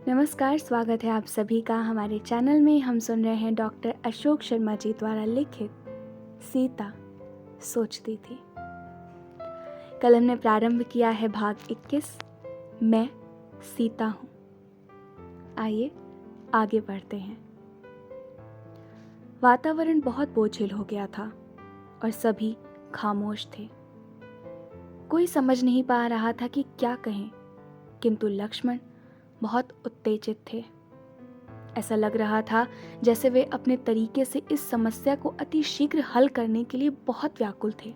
नमस्कार, स्वागत है आप सभी का हमारे चैनल में। हम सुन रहे हैं डॉक्टर अशोक शर्मा जी द्वारा लिखित सीता सोचती थी। कल हमने प्रारंभ किया है भाग 21, मैं सीता हूँ। आइए आगे बढ़ते हैं। वातावरण बहुत बोझिल हो गया था और सभी खामोश थे। कोई समझ नहीं पा रहा था कि क्या कहें, किंतु लक्ष्मण बहुत उत्तेजित थे। ऐसा लग रहा था जैसे वे अपने तरीके से इस समस्या को अति शीघ्र हल करने के लिए बहुत व्याकुल थे।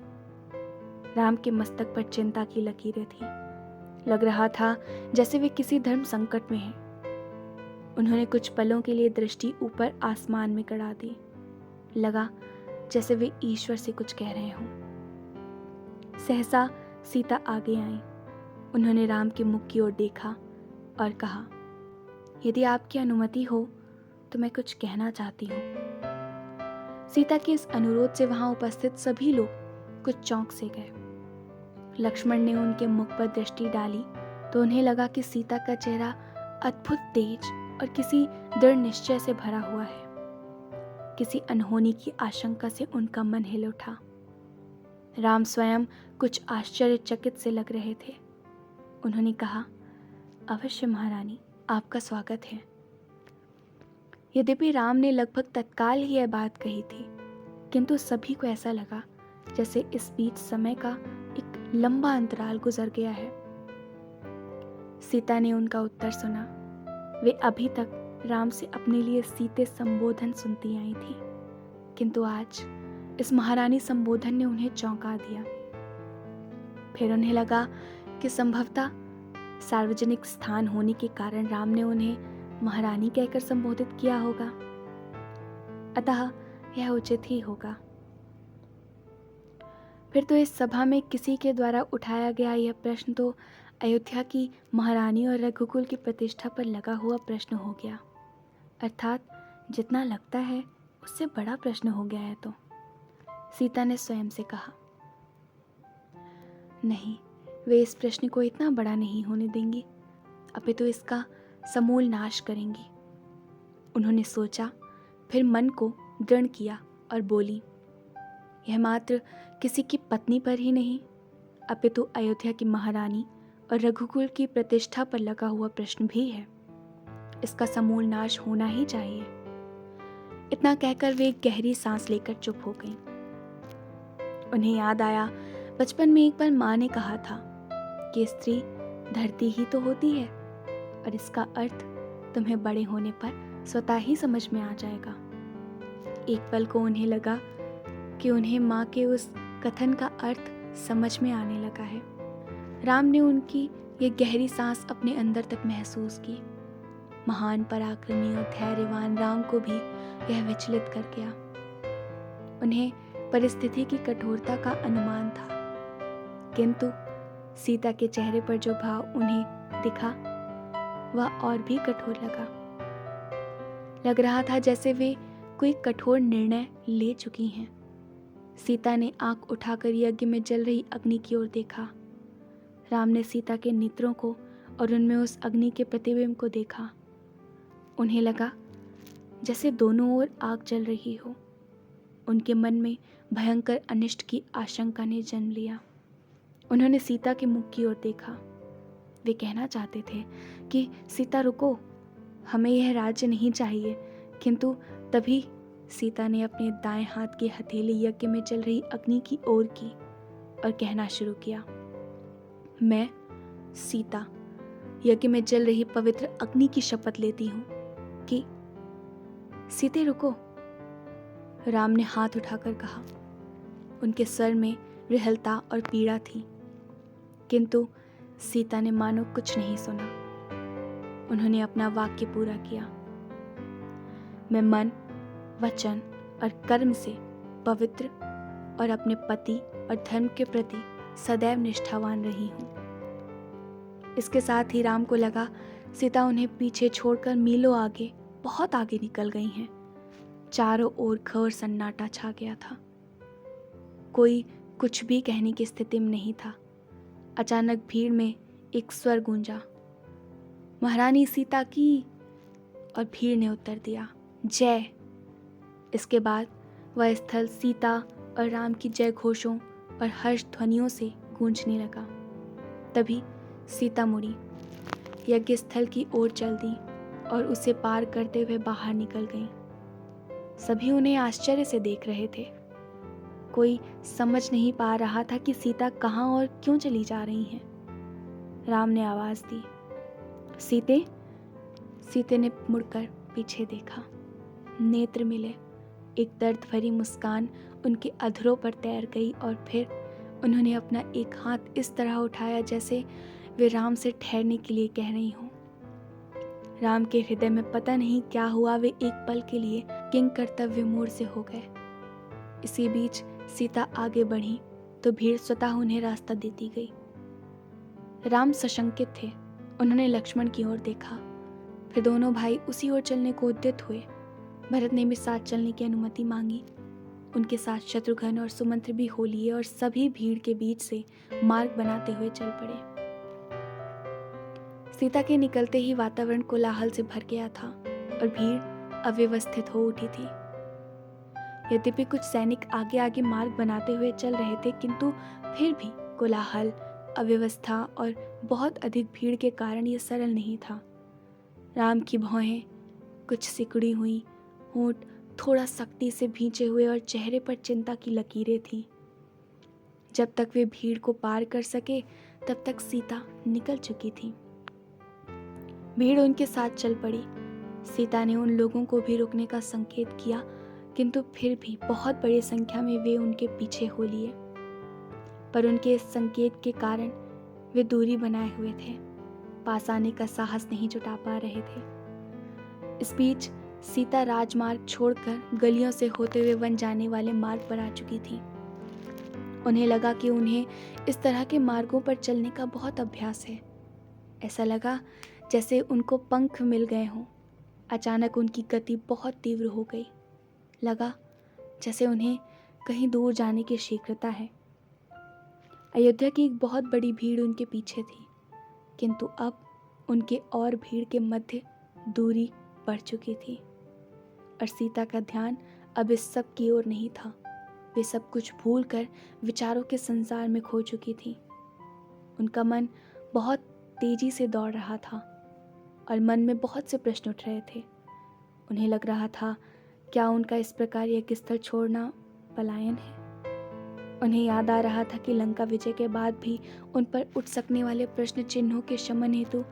राम के मस्तक पर चिंता की लकीरें थीं। लग रहा था जैसे वे किसी धर्म संकट में हैं। उन्होंने कुछ पलों के लिए दृष्टि ऊपर आसमान में गड़ा दी। लगा जैसे वे ईश्वर से कुछ कह रहे हों। सहसा सीता आगे आई। उन्होंने राम के मुख की ओर देखा और कहा, यदि आपकी अनुमति हो तो मैं कुछ कहना चाहती हूँ। सीता के इस अनुरोध से वहां उपस्थित सभी लोग कुछ चौंक से गए। लक्ष्मण ने उनके मुख पर दृष्टि डाली तो उन्हें लगा कि सीता का चेहरा अद्भुत तेज और किसी दृढ़ निश्चय से भरा हुआ है। किसी अनहोनी की आशंका से उनका मन हिल उठा। राम स्वयं कुछ आश्चर्यचकित से लग रहे थे। उन्होंने कहा, अवश्य महारानी, आपका स्वागत है। यद्यपि राम ने लगभग तत्काल ही यह बात कही थी, किंतु सभी को ऐसा लगा जैसे इस बीच समय का एक लंबा अंतराल गुजर गया है। सीता ने उनका उत्तर सुना। वे अभी तक राम से अपने लिए सीते संबोधन सुनती आई थी, किंतु आज इस महारानी संबोधन ने उन्हें चौंका दिया। फिर उन्हें लगा कि संभवतः सार्वजनिक स्थान होने के कारण राम ने उन्हें महारानी कहकर संबोधित किया होगा, अतः यह उचित ही होगा। फिर तो इस सभा में किसी के द्वारा उठाया गया यह प्रश्न तो अयोध्या की महारानी और रघुकुल की प्रतिष्ठा पर लगा हुआ प्रश्न हो गया। अर्थात जितना लगता है उससे बड़ा प्रश्न हो गया है। तो सीता ने स्वयं से कहा, नहीं, वे इस प्रश्न को इतना बड़ा नहीं होने देंगी, अपितु इसका समूल नाश करेंगी। उन्होंने सोचा, फिर मन को दृढ़ किया और बोली, यह मात्र किसी की पत्नी पर ही नहीं, अपितु अयोध्या की महारानी और रघुकुल की प्रतिष्ठा पर लगा हुआ प्रश्न भी है। इसका समूल नाश होना ही चाहिए। इतना कहकर वे गहरी सांस लेकर चुप हो गईं। उन्हें याद आया, बचपन में एक बार माँ ने कहा था कि स्त्री धरती ही तो होती है, और इसका अर्थ तुम्हें बड़े होने पर स्वतः ही समझ में आ जाएगा। एक पल को उन्हें लगा कि उन्हें माँ के उस कथन का अर्थ समझ में आने लगा है। राम ने उनकी ये गहरी सांस अपने अंदर तक महसूस की। महान पराक्रमी और धैर्यवान राम को भी यह विचलित कर गया। उन्हें परिस्थिति की कठोरता का अनुमान था, किंतु सीता के चेहरे पर जो भाव उन्हें दिखा वह और भी कठोर लगा। लग रहा था जैसे वे कोई कठोर निर्णय ले चुकी हैं। सीता ने आंख उठाकर यज्ञ में जल रही अग्नि की ओर देखा। राम ने सीता के नेत्रों को और उनमें उस अग्नि के प्रतिबिंब को देखा। उन्हें लगा जैसे दोनों ओर आग जल रही हो। उनके मन में भयंकर अनिष्ट की आशंका ने जन्म लिया। उन्होंने सीता के मुख की ओर देखा। वे कहना चाहते थे कि सीता रुको, हमें यह राज्य नहीं चाहिए, किंतु तभी सीता ने अपने दाएं हाथ की हथेली यज्ञ में जल रही अग्नि की ओर की और कहना शुरू किया, मैं सीता यज्ञ में जल रही पवित्र अग्नि की शपथ लेती हूं कि सीते रुको। राम ने हाथ उठाकर कहा। उनके स्वर में विह्वलता और पीड़ा थी, किंतु सीता ने मानो कुछ नहीं सुना। उन्होंने अपना वाक्य पूरा किया, मैं मन, वचन और कर्म से पवित्र और अपने पति और धर्म के प्रति सदैव निष्ठावान रही हूं। इसके साथ ही राम को लगा सीता उन्हें पीछे छोड़कर मीलों आगे, बहुत आगे निकल गई हैं। चारों ओर घोर सन्नाटा छा गया था। कोई कुछ भी कहने की स्थिति में नहीं था। अचानक भीड़ में एक स्वर गूंजा, महारानी सीता की। और भीड़ ने उत्तर दिया, जय। इसके बाद वह स्थल सीता और राम की जय घोषों और हर्ष ध्वनियों से गूंजने लगा। तभी सीता मुड़ी, यज्ञ स्थल की ओर चल दी और उसे पार करते हुए बाहर निकल गई। सभी उन्हें आश्चर्य से देख रहे थे। कोई समझ नहीं पा रहा था कि सीता कहाँ और क्यों चली जा रही हैं। राम ने आवाज दी, सीते। सीते ने मुड़कर पीछे देखा। नेत्र मिले। एक दर्द भरी मुस्कान उनके अधरों पर तैर गई और फिर उन्होंने अपना एक हाथ इस तरह उठाया जैसे वे राम से ठहरने के लिए कह रही हों। राम के हृदय में पता नहीं क्या हुआ, वे एक पल के लिए किंग कर्तव्य मोड़ से हो गए। इसी बीच सीता आगे बढ़ी तो भीड़ स्वतः उन्हें रास्ता देती गई। राम सशंकित थे। उन्होंने लक्ष्मण की ओर देखा, फिर दोनों भाई उसी ओर चलने को उद्यत हुए। भरत ने भी साथ चलने की अनुमति मांगी। उनके साथ शत्रुघ्न और सुमंत्र भी हो लिए और सभी भीड़ के बीच से मार्ग बनाते हुए चल पड़े। सीता के निकलते ही वातावरण कोलाहल से भर गया था और भीड़ अव्यवस्थित हो उठी थी। यद्यपि कुछ सैनिक आगे आगे मार्ग बनाते हुए चल रहे थे, किंतु फिर भी कोलाहल, अव्यवस्था और बहुत अधिक भीड़ के कारण यह सरल नहीं था। राम की भौहें कुछ सिकुड़ी हुई, होंठ थोड़ा सख्ती से भींचे हुए और चेहरे पर चिंता की लकीरें थीं। जब तक वे भीड़ को पार कर सके तब तक सीता निकल चुकी थी। भीड़ उनके साथ चल पड़ी। सीता ने उन लोगों को भी रुकने का संकेत किया, किंतु फिर भी बहुत बड़ी संख्या में वे उनके पीछे हो लिए। पर उनके इस संकेत के कारण वे दूरी बनाए हुए थे, पास आने का साहस नहीं जुटा पा रहे थे। इस बीच सीता राजमार्ग छोड़कर गलियों से होते हुए वन जाने वाले मार्ग पर आ चुकी थी। उन्हें लगा कि उन्हें इस तरह के मार्गों पर चलने का बहुत अभ्यास है। ऐसा लगा जैसे उनको पंख मिल गए हों। अचानक उनकी गति बहुत तीव्र हो गई। लगा जैसे उन्हें कहीं दूर जाने की शीघ्रता है। अयोध्या की एक बहुत बड़ी भीड़ उनके पीछे थी, किंतु अब उनके और भीड़ के मध्य दूरी बढ़ चुकी थी और सीता का ध्यान अब इस सब की ओर नहीं था। वे सब कुछ भूलकर विचारों के संसार में खो चुकी थी। उनका मन बहुत तेजी से दौड़ रहा था और मन में बहुत से प्रश्न उठ रहे थे। उन्हें लग रहा था, क्या उनका इस प्रकार यज्ञ स्थल छोड़ना पलायन है? उन्हें याद आ रहा था कि लंका विजय के बाद भी उन पर उठ सकने वाले प्रश्न चिन्हों के शमन हेतु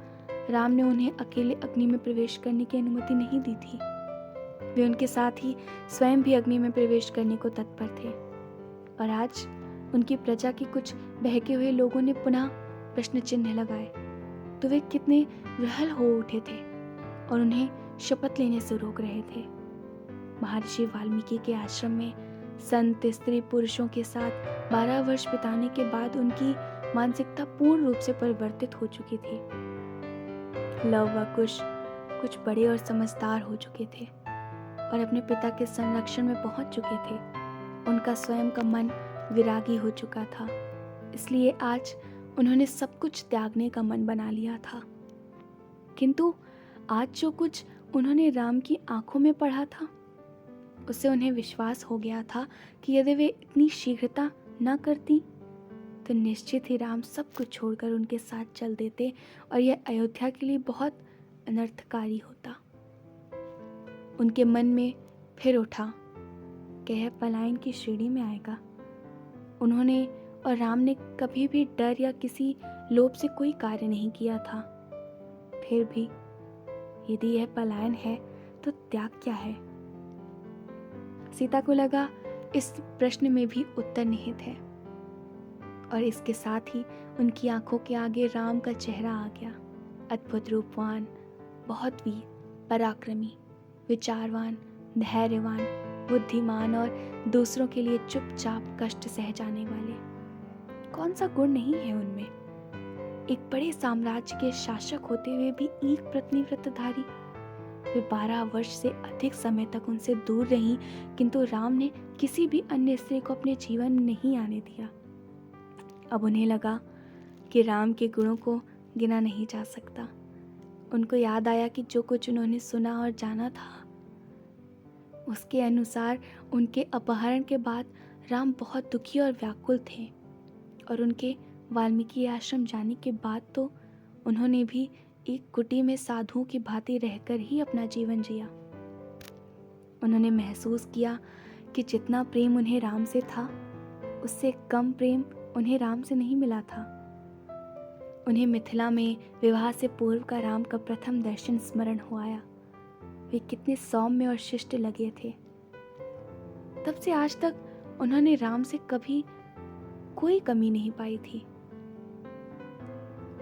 राम ने उन्हें अकेले अग्नि में प्रवेश करने की अनुमति नहीं दी थी। वे उनके साथ ही स्वयं भी अग्नि में प्रवेश करने को तत्पर थे। और आज उनकी प्रजा के कुछ बहके हुए लोगों ने पुनः प्रश्न चिन्ह लगाए तो वे कितने विह्वल हो उठे थे और उन्हें शपथ लेने से रोक रहे थे। महर्षि वाल्मीकि के आश्रम में संत स्त्री पुरुषों के साथ 12 वर्ष बिताने के बाद उनकी मानसिकता पूर्ण रूप से परिवर्तित हो चुकी थी। लव व कुश कुछ बड़े और समझदार हो चुके थे और अपने पिता के संरक्षण में पहुंच चुके थे। उनका स्वयं का मन विरागी हो चुका था, इसलिए आज उन्होंने सब कुछ त्यागने का मन बना लिया था। किंतु आज जो कुछ उन्होंने राम की आंखों में पढ़ा था, उससे उन्हें विश्वास हो गया था कि यदि वे इतनी शीघ्रता न करती तो निश्चित ही राम सब कुछ छोड़कर उनके साथ चल देते और यह अयोध्या के लिए बहुत अनर्थकारी होता। उनके मन में फिर उठा कि यह पलायन की श्रेणी में आएगा। उन्होंने और राम ने कभी भी डर या किसी लोभ से कोई कार्य नहीं किया था। फिर भी यदि यह पलायन है तो त्याग क्या है? सीता को लगा इस प्रश्न में भी उत्तर निहित है और इसके साथ ही उनकी आंखों के आगे राम का चेहरा आ गया। अद्भुत रूपवान, बहुत वीर, पराक्रमी, विचारवान, धैर्यवान, बुद्धिमान और दूसरों के लिए चुपचाप कष्ट सह जाने वाले। कौन सा गुण नहीं है उनमें? एक बड़े साम्राज्य के शासक होते हुए भी एक पत्नीव्रतधारी। वे 12 वर्ष से अधिक समय तक उनसे दूर रहीं, किंतु राम ने किसी भी अन्य स्त्री को अपने जीवन में नहीं आने दिया। अब उन्हें लगा कि राम के गुणों को गिना नहीं जा सकता। उनको याद आया कि जो कुछ उन्होंने सुना और जाना था उसके अनुसार उनके अपहरण के बाद राम बहुत दुखी और व्याकुल थे, और उनके वाल्मीकि आश्रम जाने के बाद तो उन्होंने भी एक कुटी में साधुओं की भांति रहकर ही अपना जीवन जिया। उन्होंने महसूस किया कि जितना प्रेम उन्हें राम से था उससे कम प्रेम उन्हें राम से नहीं मिला था। उन्हें मिथिला में विवाह से पूर्व का राम का प्रथम दर्शन स्मरण हो आया। वे कितने सौम्य और शिष्ट लगे थे। तब से आज तक उन्होंने राम से कभी कोई कमी नहीं पाई थी।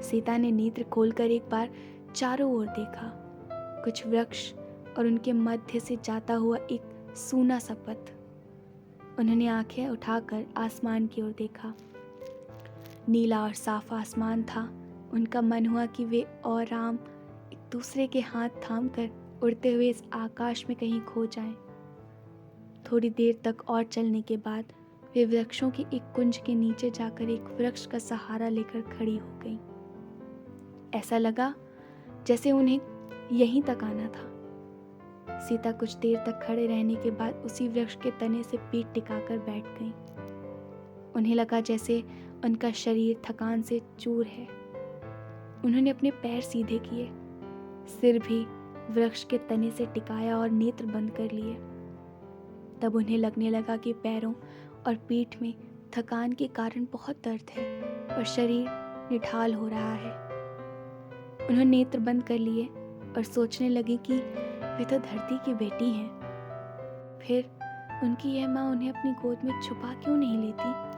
सीता ने नेत्र खोलकर एक बार चारों ओर देखा। कुछ वृक्ष और उनके मध्य से जाता हुआ एक सूना सा पथ। उन्होंने आंखें उठाकर आसमान की ओर देखा। नीला और साफ आसमान था। उनका मन हुआ कि वे और राम एक दूसरे के हाथ थामकर उड़ते हुए इस आकाश में कहीं खो जाएं। थोड़ी देर तक और चलने के बाद वे वृक्षों के एक कुंज के नीचे जाकर एक वृक्ष का सहारा लेकर खड़ी हो गईं। ऐसा लगा जैसे उन्हें यहीं तक आना था। सीता कुछ देर तक खड़े रहने के बाद उसी वृक्ष के तने से पीठ टिकाकर बैठ गईं। उन्हें लगा जैसे उनका शरीर थकान से चूर है। उन्होंने अपने पैर सीधे किए, सिर भी वृक्ष के तने से टिकाया और नेत्र बंद कर लिए। तब उन्हें लगने लगा कि पैरों और पीठ में थकान के कारण बहुत दर्द है और शरीर निढाल हो रहा है। उन्होंने नेत्र बंद कर लिए और सोचने लगी कि वे तो धरती की बेटी हैं। फिर उनकी यह माँ उन्हें अपनी गोद में छुपा क्यों नहीं लेती।